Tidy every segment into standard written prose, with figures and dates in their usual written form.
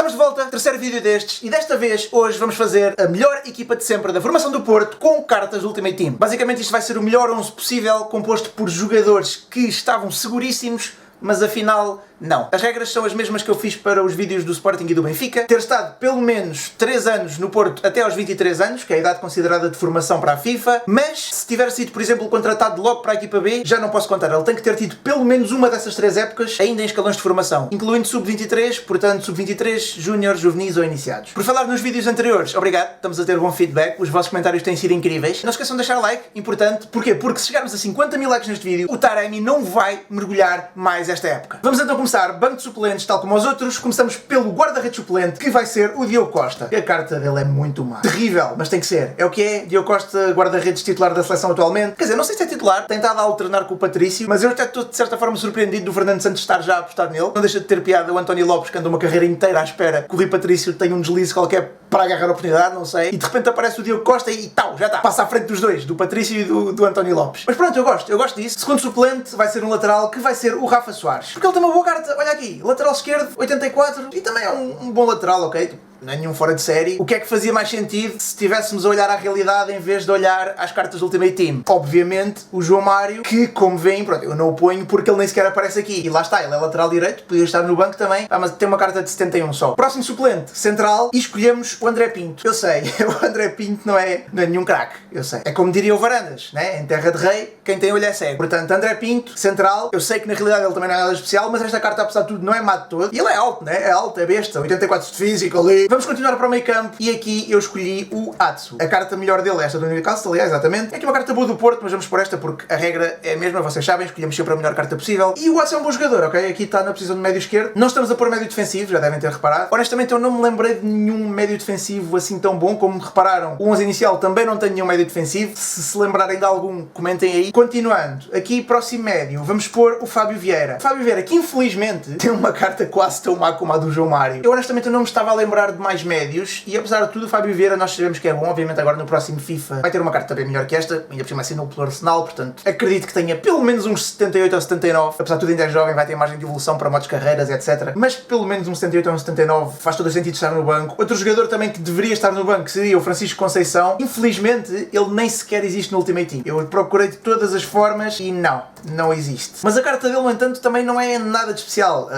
Estamos de volta, terceiro vídeo destes, e desta vez, hoje, vamos fazer a melhor equipa de sempre da formação do Porto com cartas do Ultimate Team. Basicamente isto vai ser o melhor 11 possível, composto por jogadores que estavam seguríssimos, mas afinal não. As regras são as mesmas que eu fiz para os vídeos do Sporting e do Benfica. Ter estado pelo menos 3 anos no Porto até aos 23 anos, que é a idade considerada de formação para a FIFA, mas se tiver sido, por exemplo, contratado logo para a equipa B, já não posso contar. Ele tem que ter tido pelo menos uma dessas 3 épocas ainda em escalões de formação, incluindo sub-23, portanto sub-23, júniores, juvenis ou iniciados. Por falar nos vídeos anteriores, obrigado, estamos a ter bom feedback, os vossos comentários têm sido incríveis. Não esqueçam de deixar like, importante. Porquê? Porque se chegarmos a 50 mil likes neste vídeo, o Taremi não vai mergulhar mais esta época. Vamos então começar, banco de suplentes, tal como os outros. Começamos pelo guarda-redes suplente, que vai ser o Diogo Costa. A carta dele é muito má. Terrível, mas tem que ser. É o que é. Diogo Costa, guarda-redes titular da seleção atualmente. Quer dizer, não sei se é titular, tem estado a alternar com o Patrício, mas eu até estou de certa forma surpreendido do Fernando Santos estar já a apostar nele. Não deixa de ter piada o António Lopes, que anda uma carreira inteira à espera que o Rui Patrício tenha um deslize qualquer para agarrar a oportunidade, não sei. E de repente aparece o Diogo Costa e tal, já está. Passa à frente dos dois, do Patrício e do António Lopes. Mas pronto, eu gosto disso. Segundo suplente vai ser um lateral que vai ser o Rafa Soares. Porque ele tem uma boa carta, olha aqui, lateral esquerdo, 84, e também é um bom lateral, ok? Não é nenhum fora de série. O que é que fazia mais sentido se estivéssemos a olhar à realidade em vez de olhar às cartas do Ultimate Team? Obviamente, o João Mário, que como veem, pronto, eu não o ponho porque ele nem sequer aparece aqui. E lá está, ele é lateral direito, podia estar no banco também, mas tem uma carta de 71 só. Próximo suplente, central, e escolhemos o André Pinto. Eu sei, o André Pinto não é nenhum craque, eu sei. É como diria o Varandas, né? Em terra de rei, quem tem olho é cego. Portanto, André Pinto, central, eu sei que na realidade ele também não é nada especial, mas esta carta, apesar de tudo, não é má de todo. E ele é alto, né? É alto, é besta, 84 de físico ali. Vamos continuar para o meio campo e aqui eu escolhi o Atsu. A carta melhor dele é esta do Newcastle, aliás, exatamente. É aqui uma carta boa do Porto, mas vamos por esta porque a regra é a mesma, vocês sabem, escolhemos sempre a melhor carta possível. E o Atsu é um bom jogador, ok? Aqui está na posição de médio esquerdo. Não estamos a pôr médio defensivo, já devem ter reparado. Honestamente eu não me lembrei de nenhum médio defensivo assim tão bom como repararam. O 11 inicial também não tem nenhum médio defensivo. Se lembrarem de algum, comentem aí. Continuando, aqui próximo médio, vamos pôr o Fábio Vieira. Fábio Vieira, que infelizmente tem uma carta quase tão má como a do João Mário. Eu honestamente não me estava a lembrar de mais médios. E apesar de tudo, o Fábio Vieira nós sabemos que é bom. Obviamente agora no próximo FIFA vai ter uma carta bem melhor que esta, ainda por cima assinou pelo Arsenal, portanto acredito que tenha pelo menos uns 78 ou 79. Apesar de tudo ainda é jovem, vai ter margem de evolução para modos carreiras, etc. Mas pelo menos uns 78 ou uns 79 faz todo o sentido estar no banco. Outro jogador também que deveria estar no banco seria o Francisco Conceição. Infelizmente ele nem sequer existe no Ultimate Team. Eu procurei de todas as formas e não existe. Mas a carta dele, no entanto, também não é nada de especial.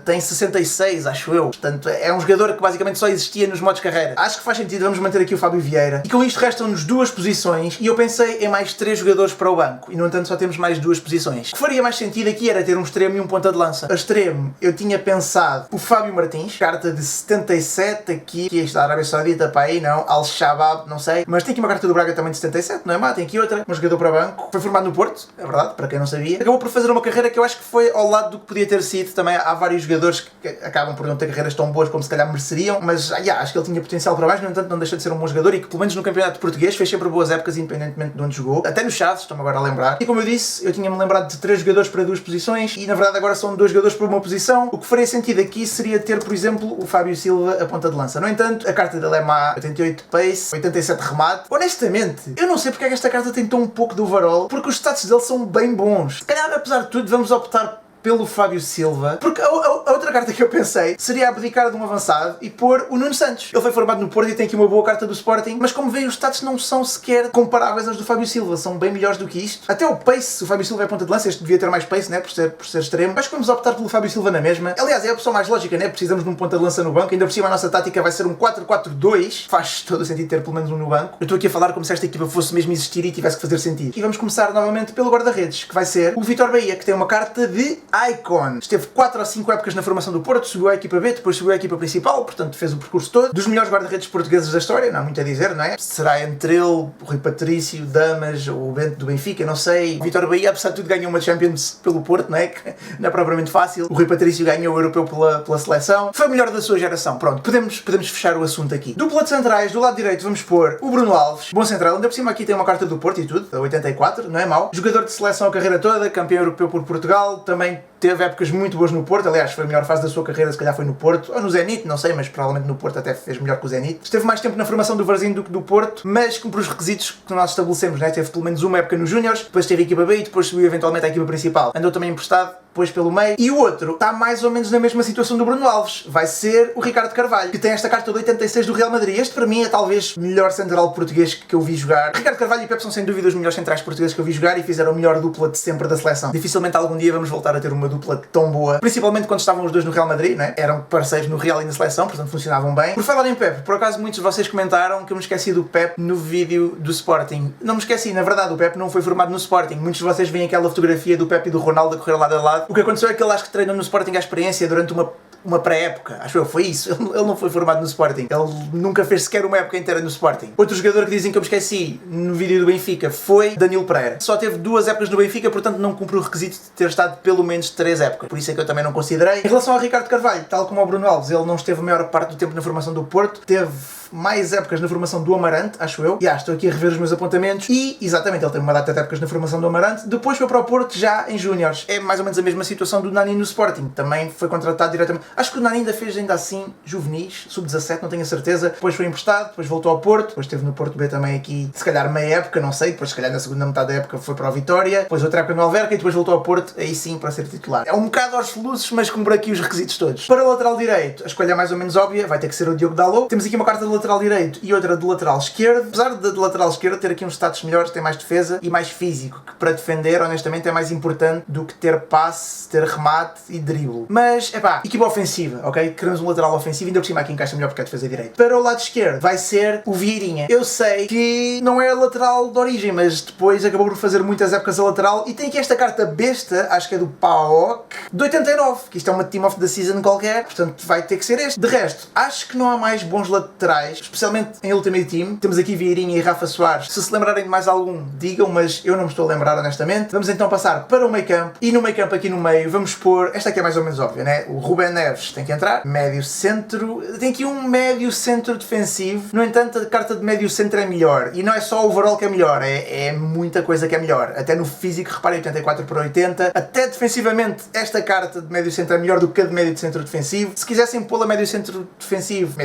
Tem 66, acho eu. Portanto, é um jogador que basicamente só existia nos modos carreira. Acho que faz sentido, vamos manter aqui o Fábio Vieira. E com isto restam-nos 2 posições e eu pensei em mais 3 jogadores para o banco. E no entanto só temos mais 2 posições. O que faria mais sentido aqui era ter um extremo e um ponta de lança. A extremo, eu tinha pensado o Fábio Martins, carta de 77 aqui está a Arábia Saudita, para aí não, Al-Shabaab, não sei. Mas tem aqui uma carta do Braga também de 77, não é má? Tem aqui outra, um jogador para banco. Foi formado no Porto, é verdade, para quem não sabia. Acabou por fazer uma carreira que eu acho que foi ao lado do que podia ter sido. Também há vários jogadores que acabam por não ter carreiras tão boas como se calhar mereceriam, mas acho que ele tinha potencial para mais, no entanto não deixa de ser um bom jogador e que pelo menos no campeonato português fez sempre boas épocas independentemente de onde jogou. Até no Chaves, estou-me agora a lembrar. E como eu disse, eu tinha-me lembrado de 3 jogadores para 2 posições e na verdade agora são 2 jogadores para uma posição. O que faria sentido aqui seria ter, por exemplo, o Fábio Silva a ponta de lança. No entanto, a carta dele é má, 88 pace, 87 remate. Honestamente, eu não sei porque é que esta carta tem tão pouco de overall, porque os status dele são bem bons. Se calhar, apesar de tudo, vamos optar pelo Fábio Silva, porque a outra carta que eu pensei seria abdicar de um avançado e pôr o Nuno Santos. Ele foi formado no Porto e tem aqui uma boa carta do Sporting, mas como veem os status não são sequer comparáveis aos do Fábio Silva, são bem melhores do que isto. Até o pace, o Fábio Silva é ponta de lança, este devia ter mais pace, né, por ser extremo. Acho que vamos optar pelo Fábio Silva na mesma. Aliás, é a opção mais lógica, né, precisamos de um ponta de lança no banco, ainda por cima a nossa tática vai ser um 4-4-2, faz todo o sentido ter pelo menos um no banco. Eu estou aqui a falar como se esta equipa fosse mesmo existir e tivesse que fazer sentido. E vamos começar novamente pelo guarda-redes, que vai ser o Vítor Bahia, que tem uma carta de Icon. Esteve 4 ou 5 épocas na formação do Porto, subiu à equipa B, depois subiu à equipa principal, portanto fez o percurso todo. Dos melhores guarda-redes portugueses da história, não há muito a dizer, não é? Será entre ele, o Rui Patrício, Damas, ou o Bento do Benfica, não sei. O Vítor Bahia, apesar de tudo, ganhou uma Champions pelo Porto, não é? Que não é propriamente fácil. O Rui Patrício ganhou o Europeu pela seleção. Foi o melhor da sua geração. Pronto, podemos fechar o assunto aqui. Dupla de centrais, do lado direito vamos pôr o Bruno Alves, bom central, ainda por cima aqui tem uma carta do Porto e tudo, da 84, não é mau. Jogador de seleção a carreira toda, campeão europeu por Portugal, também teve épocas muito boas no Porto, aliás, foi a melhor fase da sua carreira, se calhar foi no Porto, ou no Zenit, não sei, mas provavelmente no Porto até fez melhor que o Zenit. Esteve mais tempo na formação do Varzim do que do Porto, mas cumpre os requisitos que nós estabelecemos, né? Teve pelo menos uma época nos Júniores, depois teve a equipa B e depois subiu eventualmente à equipa principal. Andou também emprestado, depois pelo meio. E o outro está mais ou menos na mesma situação do Bruno Alves, vai ser o Ricardo Carvalho, que tem esta carta de 86 do Real Madrid. Este para mim é talvez o melhor central português que eu vi jogar. Ricardo Carvalho e Pepe são sem dúvida os melhores centrais portugueses que eu vi jogar e fizeram a melhor dupla de sempre da seleção. Dificilmente algum dia vamos voltar a ter uma dupla tão boa, principalmente quando estavam os dois no Real Madrid, né? Eram parceiros no Real e na seleção, portanto funcionavam bem. Por falar em Pepe, por acaso muitos de vocês comentaram que eu me esqueci do Pepe no vídeo do Sporting. Não me esqueci, na verdade o Pepe não foi formado no Sporting. Muitos de vocês veem aquela fotografia do Pepe e do Ronaldo a correr lado a lado. O que aconteceu é que ele acho que treinou no Sporting à experiência durante uma pré-época, acho eu, foi isso. Ele não foi formado no Sporting, ele nunca fez sequer uma época inteira no Sporting. Outro jogador que dizem que eu me esqueci no vídeo do Benfica foi Danilo Pereira. Só teve 2 épocas no Benfica, portanto não cumpre o requisito de ter estado pelo menos 3 épocas, por isso é que eu também não considerei. Em relação ao Ricardo Carvalho, tal como ao Bruno Alves, ele não esteve a maior parte do tempo na formação do Porto, teve mais épocas na formação do Amarante, acho eu. Estou aqui a rever os meus apontamentos e, exatamente, ele tem uma data de épocas na formação do Amarante. Depois foi para o Porto já em Júniores. É mais ou menos a mesma situação do Nani no Sporting. Também foi contratado diretamente. Acho que o Nani ainda fez ainda assim juvenis, sub-17, não tenho a certeza. Depois foi emprestado, depois voltou ao Porto. Depois esteve no Porto B também aqui, se calhar meia época, não sei. Depois se calhar na segunda metade da época foi para o Vitória. Depois outra época no Alverca e depois voltou ao Porto, aí sim para ser titular. É um bocado aos soluços, mas cumpre aqui os requisitos todos. Para o lateral direito, a escolha é mais ou menos óbvia, vai ter que ser o Diogo Dalot. Temos aqui uma carta de lateral direito e outra de lateral esquerdo. Apesar de lateral esquerdo ter aqui uns status melhores, tem mais defesa e mais físico, que para defender, honestamente, é mais importante do que ter passe, ter remate e drible. Mas, equipa ofensiva, ok? Queremos um lateral ofensivo, ainda por cima aqui encaixa melhor porque é defesa direito. Para o lado esquerdo, vai ser o Vieirinha. Eu sei que não é lateral de origem, mas depois acabou por fazer muitas épocas a lateral e tem aqui esta carta besta, acho que é do PAOK, de 89, que isto é uma Team of the Season qualquer, portanto vai ter que ser este. De resto, acho que não há mais bons laterais, especialmente em Ultimate Team. Temos aqui Vieirinha e Rafa Soares. Se lembrarem de mais algum, digam, mas eu não me estou a lembrar honestamente. Vamos então passar para o meio campo. E no meio campo aqui no meio vamos pôr, esta aqui é mais ou menos óbvia, né? O Rubén Neves tem que entrar. Médio centro. Tem aqui um médio centro defensivo. No entanto, a carta de médio centro é melhor. E não é só o overall que é melhor, é muita coisa que é melhor. Até no físico, reparem, 84 para 80. Até defensivamente, esta carta de médio centro é melhor do que a de médio centro defensivo. Se quisessem pô-la médio centro defensivo,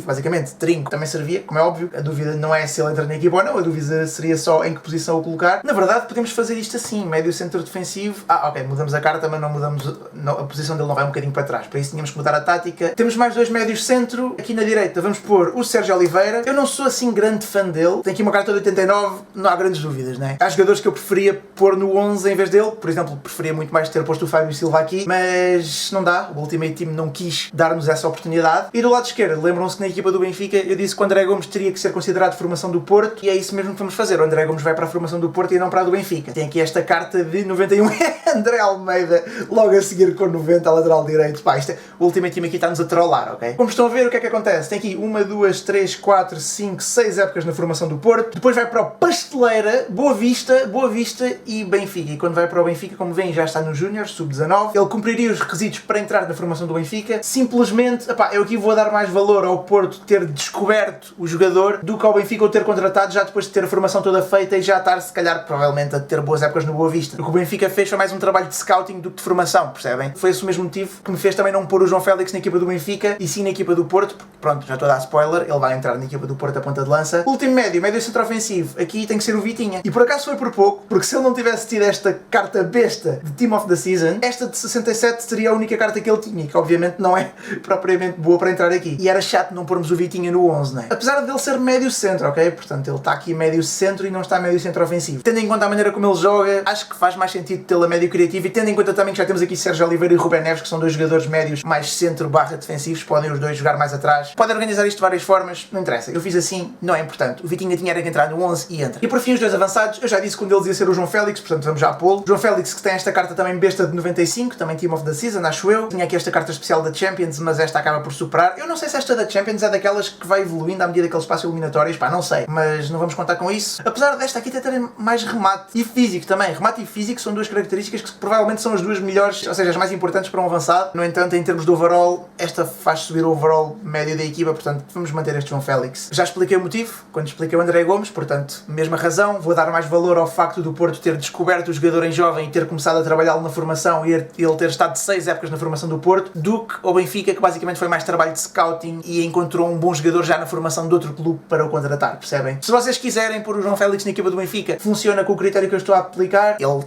basicamente, trinco, também servia, como é óbvio. A dúvida não é se ele entra na equipa ou não, a dúvida seria só em que posição o colocar. Na verdade, podemos fazer isto assim, médio centro defensivo. Ok, mudamos a carta, mas não mudamos, a posição dele não vai um bocadinho para trás, para isso tínhamos que mudar a tática. Temos mais 2 médios centro. Aqui na direita vamos pôr o Sérgio Oliveira. Eu não sou assim grande fã dele, tem aqui uma carta de 89, não há grandes dúvidas, né? Há jogadores que eu preferia pôr no 11 em vez dele, por exemplo, preferia muito mais ter posto o Fábio Silva aqui, mas não dá, o Ultimate Team não quis dar-nos essa oportunidade. E do lado esquerdo, lembram-se que na equipa do Benfica eu disse que o André Gomes teria que ser considerado formação do Porto, e é isso mesmo que vamos fazer. O André Gomes vai para a formação do Porto e não para a do Benfica. Tem aqui esta carta de 91, André Almeida, logo a seguir com 90 a lateral direito. O Ultimate Team aqui está-nos a trollar, ok? Como estão a ver, o que é que acontece? Tem aqui 1, 2, 3, 4, 5, 6 épocas na formação do Porto, depois vai para o Pasteleira, Boa Vista e Benfica. E quando vai para o Benfica, como veem, já está no Júnior, sub-19. Ele cumpriria os requisitos para entrar na formação do Benfica. Simplesmente, eu aqui vou dar mais valor ao Porto ter descoberto o jogador do que ao Benfica o ter contratado já depois de ter a formação toda feita e já estar, se calhar, provavelmente a ter boas épocas no Boa Vista. O que o Benfica fez foi mais um trabalho de scouting do que de formação, percebem? Foi esse o mesmo motivo que me fez também não pôr o João Félix na equipa do Benfica e sim na equipa do Porto, porque pronto, já estou a dar spoiler, ele vai entrar na equipa do Porto a ponta de lança. Último médio centro ofensivo, aqui tem que ser o Vitinha. E por acaso foi por pouco, porque se ele não tivesse tido esta carta besta de Team of the Season, esta de 67 seria a única carta que ele tinha, que obviamente não é propriamente boa para entrar aqui. E era chato não pormos o Vitinha no 11, né? Apesar dele ser médio centro, ok? Portanto, ele está aqui médio centro e não está médio centro ofensivo. Tendo em conta a maneira como ele joga, acho que faz mais sentido tê-lo a médio criativo e tendo em conta também que já temos aqui Sérgio Oliveira e Rubén Neves, que são 2 jogadores médios mais centro/defensivos, podem os dois jogar mais atrás. Podem organizar isto de várias formas, não interessa. Eu fiz assim, não é importante. O Vitinha tinha que entrar no 11 e entra. E por fim, os 2 avançados, eu já disse que um deles ia ser o João Félix, portanto vamos já pô-lo. João Félix, que tem esta carta também besta de 95, também Team of the Season, acho eu. Tinha aqui esta carta especial da Champions, mas esta acaba por superar. Eu não sei se esta da Champions é daquelas que vai evoluindo à medida que eles passam eliminatórios, não sei, mas não vamos contar com isso. Apesar desta aqui ter mais remate e físico também. Remate e físico são 2 características que provavelmente são as 2 melhores, ou seja, as mais importantes para um avançado. No entanto, em termos de overall, esta faz subir o overall médio da equipa, portanto vamos manter este João Félix. Já expliquei o motivo, quando expliquei o André Gomes, portanto, mesma razão, vou dar mais valor ao facto do Porto ter descoberto o jogador em jovem e ter começado a trabalhá-lo na formação e ele ter estado 6 épocas na formação do Porto, do que ao Benfica, que basicamente foi mais trabalho de scouting e encontrou um bom jogador já na formação de outro clube para o contratar, percebem? Se vocês quiserem pôr o João Félix na equipa do Benfica, funciona com o critério que eu estou a aplicar. Ele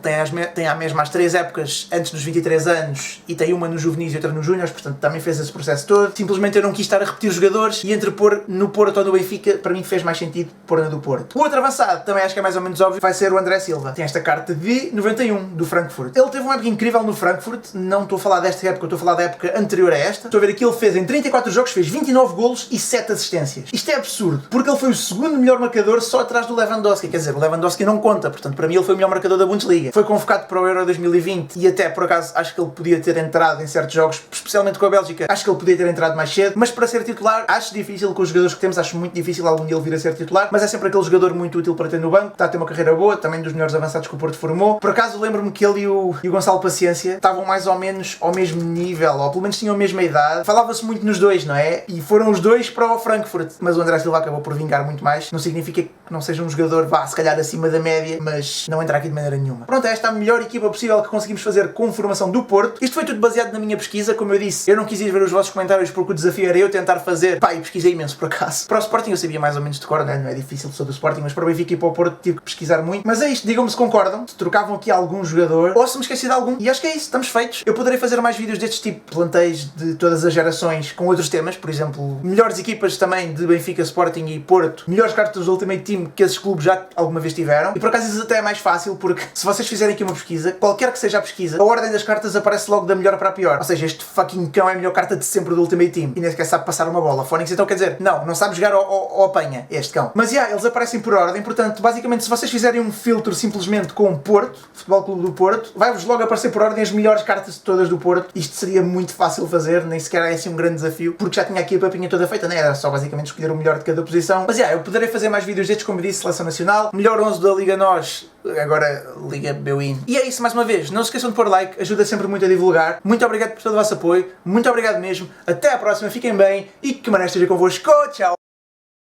tem a mesma as 3 épocas antes dos 23 anos e tem uma no juvenis e outra no júniores, portanto também fez esse processo todo. Simplesmente eu não quis estar a repetir jogadores e entre pôr no Porto ou no Benfica, para mim fez mais sentido pôr na do Porto. O outro avançado, também acho que é mais ou menos óbvio, vai ser o André Silva. Tem esta carta de 91 do Frankfurt. Ele teve uma época incrível no Frankfurt, não estou a falar desta época, estou a falar da época anterior a esta. Estou a ver aqui, ele fez em 34 jogos, fez 29 golos e 7 assistências. Isto é absurdo, porque ele foi o segundo melhor marcador só atrás do Lewandowski, quer dizer, o Lewandowski não conta, portanto para mim ele foi o melhor marcador da Bundesliga. Foi convocado para o Euro 2020 e até por acaso acho que ele podia ter entrado em certos jogos, especialmente com a Bélgica, acho que ele podia ter entrado mais cedo, mas para ser titular acho difícil com os jogadores que temos, acho muito difícil algum dia ele vir a ser titular, mas é sempre aquele jogador muito útil para ter no banco, está a ter uma carreira boa, também dos melhores avançados que o Porto formou. Por acaso lembro-me que ele e o Gonçalo Paciência estavam mais ou menos ao mesmo nível, ou pelo menos tinham a mesma idade, falava-se muito nos dois, não é? E foram os dois para o Frankfurt, mas o André Silva acabou por vingar muito mais, não significa que não seja um jogador, vá, se calhar acima da média, mas não entra aqui de maneira nenhuma. Pronto, esta é a melhor equipa possível que conseguimos fazer com formação do Porto. Isto foi tudo baseado na minha pesquisa, como eu disse, eu não quis ir ver os vossos comentários porque o desafio era eu tentar fazer, pá, e pesquisei imenso por acaso. Para o Sporting eu sabia mais ou menos de cor, não é difícil, sou do Sporting, mas para o Benfica e para o Porto tive que pesquisar muito. Mas é isto, digam-me se concordam, se trocavam aqui algum jogador, ou se me esqueci de algum, e acho que é isso, estamos feitos. Eu poderei fazer mais vídeos destes tipo, plantéis de todas as gerações, com outros temas, por exemplo, melhores equipas também de Benfica, Sporting e Porto, melhores cartas do Ultimate Team que esses clubes já alguma vez tiveram, e por acaso isso até é mais fácil, porque se vocês fizerem aqui uma pesquisa, qualquer que seja a pesquisa, a ordem das cartas aparece logo da melhor para a pior. Ou seja, este fucking cão é a melhor carta de sempre do Ultimate Team, e nem sequer sabe passar uma bola. Fónix então quer dizer, não sabe jogar ou apanha, este cão. Mas eles aparecem por ordem, portanto, basicamente se vocês fizerem um filtro simplesmente com Porto, Futebol Clube do Porto, vai-vos logo aparecer por ordem as melhores cartas de todas do Porto. Isto seria muito fácil fazer, nem sequer é assim um grande desafio, porque já tinha aqui a papinha toda feita, né? Era só basicamente escolher o melhor de cada posição. Mas eu poderei fazer mais vídeos destes, como disse, Seleção Nacional, melhor 11 da Liga NOS, agora Liga Bwin. E é isso, mais uma vez, não se esqueçam de pôr like, ajuda sempre muito a divulgar. Muito obrigado por todo o vosso apoio, muito obrigado mesmo, até à próxima, fiquem bem e que maneira esteja convosco, tchau!